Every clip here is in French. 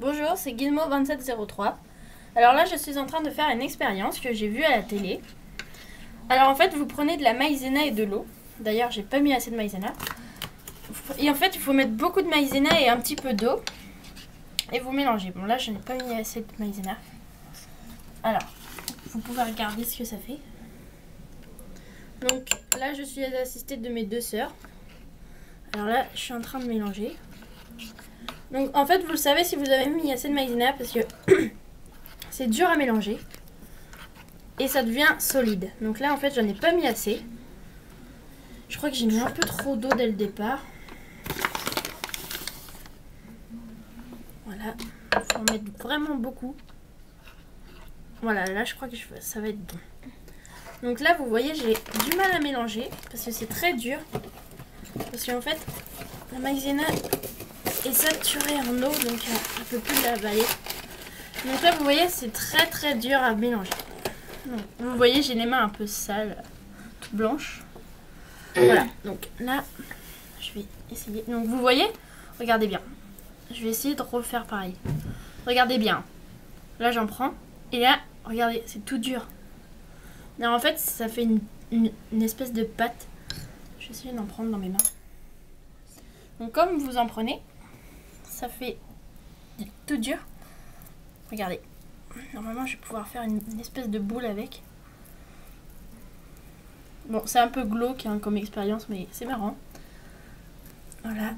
Bonjour, c'est Guillemot2703. Alors là, je suis en train de faire une expérience que j'ai vue à la télé. Alors en fait, vous prenez de la maïzena et de l'eau. D'ailleurs, j'ai pas mis assez de maïzena. Et en fait, il faut mettre beaucoup de maïzena et un petit peu d'eau. Et vous mélangez. Bon, là, je n'ai pas mis assez de maïzena. Alors, vous pouvez regarder ce que ça fait. Donc là, je suis assistée de mes deux sœurs. Alors là, je suis en train de mélanger. Donc en fait, vous le savez si vous avez mis assez de maïzena parce que c'est dur à mélanger. Et ça devient solide. Donc là, en fait, j'en ai pas mis assez. Je crois que j'ai mis un peu trop d'eau dès le départ. Voilà. Il faut en mettre vraiment beaucoup. Voilà, là, je crois que ça va être bon. Donc là, vous voyez, j'ai du mal à mélanger parce que c'est très dur. Parce qu'en fait, la maïzena est saturée en eau, donc on ne peut plus l'avaler. Donc là, vous voyez, c'est très très dur à mélanger. Donc, vous voyez, j'ai les mains un peu sales, toutes blanches. Voilà, donc là, je vais essayer. Donc vous voyez, regardez bien. Je vais essayer de refaire pareil. Regardez bien. Là, j'en prends. Et là, regardez, c'est tout dur. Alors, en fait, ça fait une espèce de pâte. Je vais essayer d'en prendre dans mes mains. Donc comme vous en prenez, ça fait tout dur. Regardez. Normalement, je vais pouvoir faire une espèce de boule avec. Bon, c'est un peu glauque hein, comme expérience, mais c'est marrant. Voilà.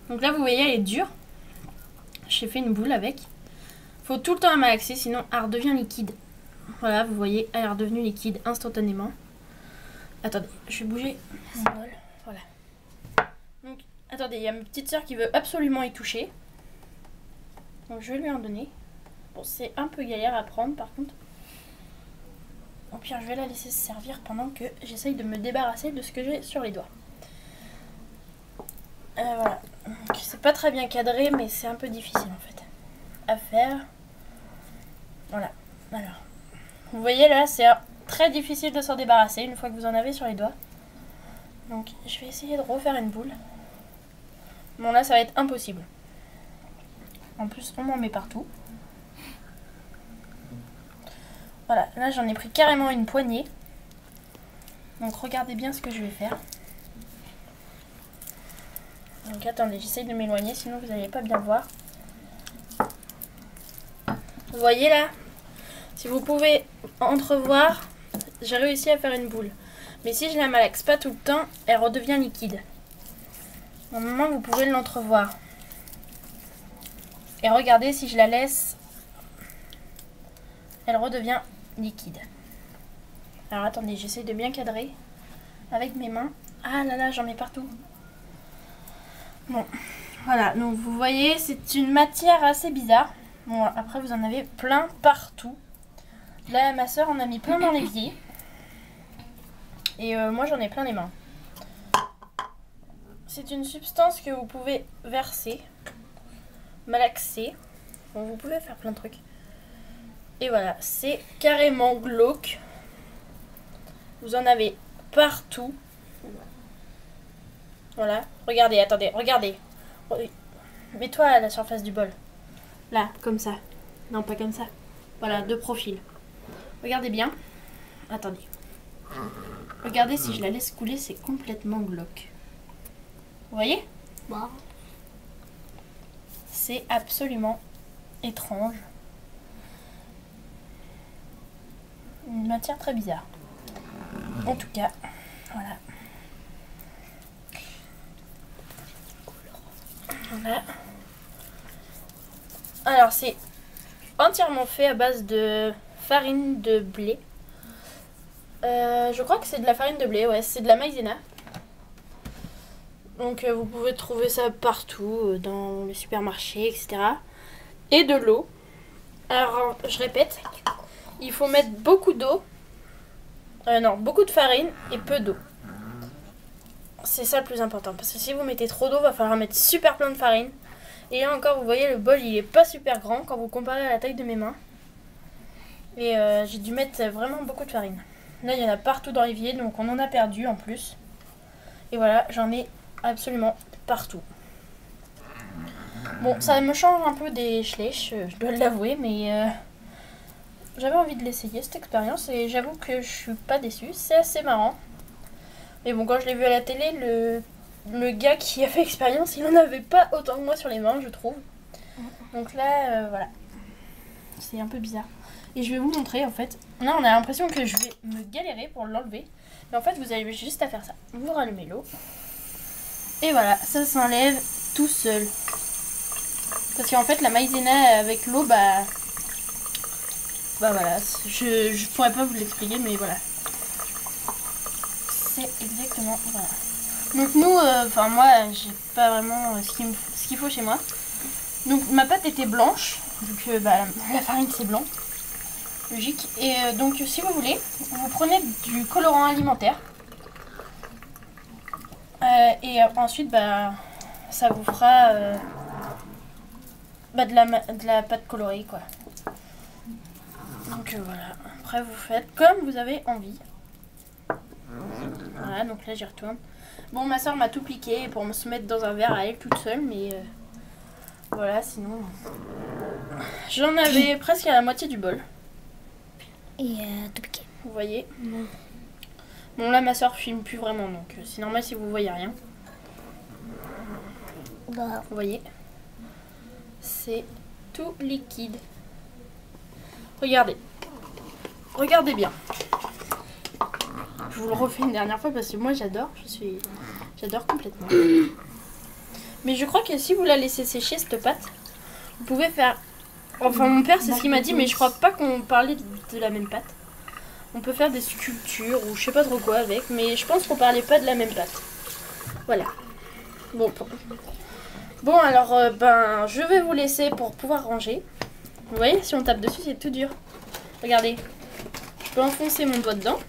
Donc là, vous voyez, elle est dure. J'ai fait une boule avec. Faut tout le temps la malaxer, sinon elle redevient liquide. Voilà, vous voyez, elle est redevenue liquide instantanément. Attendez, je vais bouger mon bol. Voilà. Donc, attendez, il y a ma petite soeur qui veut absolument y toucher. Donc, je vais lui en donner. Bon, c'est un peu galère à prendre par contre. Au pire, je vais la laisser se servir pendant que j'essaye de me débarrasser de ce que j'ai sur les doigts. Voilà. C'est pas très bien cadré, mais c'est un peu difficile en fait à faire. Voilà. Alors, vous voyez là, c'est très difficile de s'en débarrasser une fois que vous en avez sur les doigts. Donc, je vais essayer de refaire une boule. Bon, là, ça va être impossible. En plus, on m'en met partout. Voilà, là, j'en ai pris carrément une poignée. Donc, regardez bien ce que je vais faire. Donc, attendez, j'essaye de m'éloigner, sinon vous n'allez pas bien voir. Vous voyez là? Si vous pouvez entrevoir, j'ai réussi à faire une boule. Mais si je la malaxe pas tout le temps, elle redevient liquide. Normalement, vous pouvez l'entrevoir. Et regardez, si je la laisse, elle redevient liquide. Alors attendez, j'essaie de bien cadrer avec mes mains. Ah là là, j'en mets partout. Bon, voilà, donc vous voyez, c'est une matière assez bizarre. Bon, après vous en avez plein partout. Là, ma soeur en a mis plein dans l'évier. Et moi, j'en ai plein les mains. C'est une substance que vous pouvez verser, malaxer. Bon, vous pouvez faire plein de trucs. Et voilà, c'est carrément glauque. Vous en avez partout. Voilà, regardez, attendez, regardez. Mets-toi à la surface du bol. Là, comme ça. Non, pas comme ça. Voilà, de profil. Regardez bien. Attendez. Regardez, si je la laisse couler, c'est complètement glauque. Vous voyez? C'est absolument étrange. Une matière très bizarre. En tout cas, voilà. Voilà. Alors, c'est entièrement fait à base de farine de blé. Je crois que c'est de la farine de blé, ouais, c'est de la maïzena. Donc vous pouvez trouver ça partout, dans les supermarchés, etc. Et de l'eau. Alors, je répète, il faut mettre beaucoup d'eau. Non, beaucoup de farine et peu d'eau. C'est ça le plus important. Parce que si vous mettez trop d'eau, il va falloir mettre super plein de farine. Et là encore, vous voyez, le bol, il est pas super grand quand vous comparez à la taille de mes mains. Et j'ai dû mettre vraiment beaucoup de farine. Là, il y en a partout dans l'évier, donc on en a perdu en plus. Et voilà, j'en ai absolument partout. Bon, ça me change un peu des Schleich, je dois l'avouer, mais j'avais envie de l'essayer cette expérience et j'avoue que je suis pas déçue. C'est assez marrant. Mais bon, quand je l'ai vu à la télé, le gars qui a fait l'expérience, il en avait pas autant que moi sur les mains, je trouve. Donc là, voilà. C'est un peu bizarre. Et je vais vous montrer en fait. Là, on a l'impression que je vais me galérer pour l'enlever. Mais en fait, vous avez juste à faire ça. Vous rallumez l'eau. Et voilà, ça s'enlève tout seul. Parce qu'en fait, la maïzena avec l'eau, bah voilà. Je pourrais pas vous l'expliquer, mais voilà. C'est exactement voilà. Donc nous, enfin moi, j'ai pas vraiment ce qu'il faut chez moi. Donc ma pâte était blanche, donc bah, la farine c'est blanc, logique. Et donc si vous voulez, vous prenez du colorant alimentaire. Et ensuite, bah, ça vous fera bah, de la pâte colorée, quoi. Donc voilà, après vous faites comme vous avez envie. Voilà, donc là j'y retourne. Bon, ma soeur m'a tout piqué pour me se mettre dans un verre à elle toute seule, mais voilà, sinon j'en avais presque à la moitié du bol. Et tout piqué. Vous voyez. Bon, là ma soeur filme plus vraiment, donc c'est normal si vous voyez rien. Bah. Vous voyez, c'est tout liquide. Regardez, regardez bien. Je vous le refais une dernière fois parce que moi j'adore, j'adore complètement. Mais je crois que si vous la laissez sécher cette pâte, vous pouvez faire... Enfin mon père c'est ce qu'il m'a dit, mais je crois pas qu'on parlait de la même pâte. On peut faire des sculptures ou je sais pas trop quoi avec, mais je pense qu'on parlait pas de la même pâte. Voilà. Bon alors ben je vais vous laisser pour pouvoir ranger. Vous voyez, si on tape dessus c'est tout dur. Regardez, je peux enfoncer mon doigt dedans.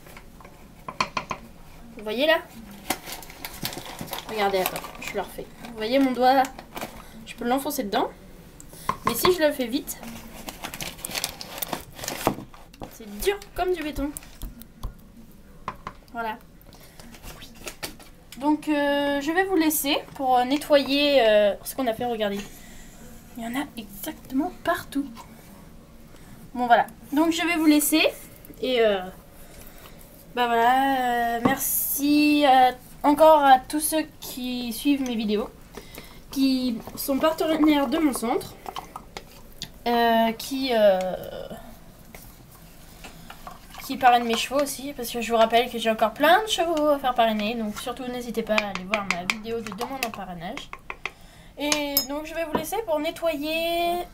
Vous voyez là? Regardez, attends, je le refais. Vous voyez mon doigt là? Je peux l'enfoncer dedans. Mais si je le fais vite, c'est dur comme du béton. Voilà. Donc je vais vous laisser pour nettoyer ce qu'on a fait. Regardez. Il y en a exactement partout. Bon voilà. Donc je vais vous laisser. Et bah voilà. Merci encore à tous ceux qui suivent mes vidéos. Qui sont partenaires de mon centre. Qui parrainent mes chevaux aussi, parce que je vous rappelle que j'ai encore plein de chevaux à faire parrainer, donc surtout n'hésitez pas à aller voir ma vidéo de demande en parrainage. Et donc je vais vous laisser pour nettoyer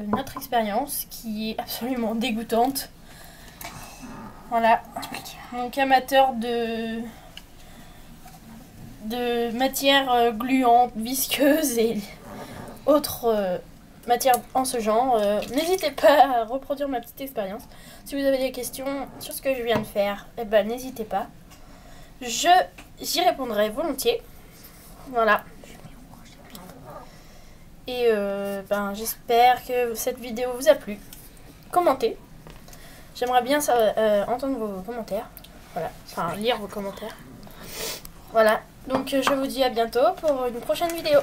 notre expérience qui est absolument dégoûtante. Voilà, donc amateur de matières gluantes, visqueuses et autres matière en ce genre, n'hésitez pas à reproduire ma petite expérience. Si vous avez des questions sur ce que je viens de faire, eh ben n'hésitez pas. J'y répondrai volontiers. Voilà. Et ben j'espère que cette vidéo vous a plu. Commentez. J'aimerais bien entendre vos commentaires. Voilà. Enfin lire vos commentaires. Voilà. Donc je vous dis à bientôt pour une prochaine vidéo.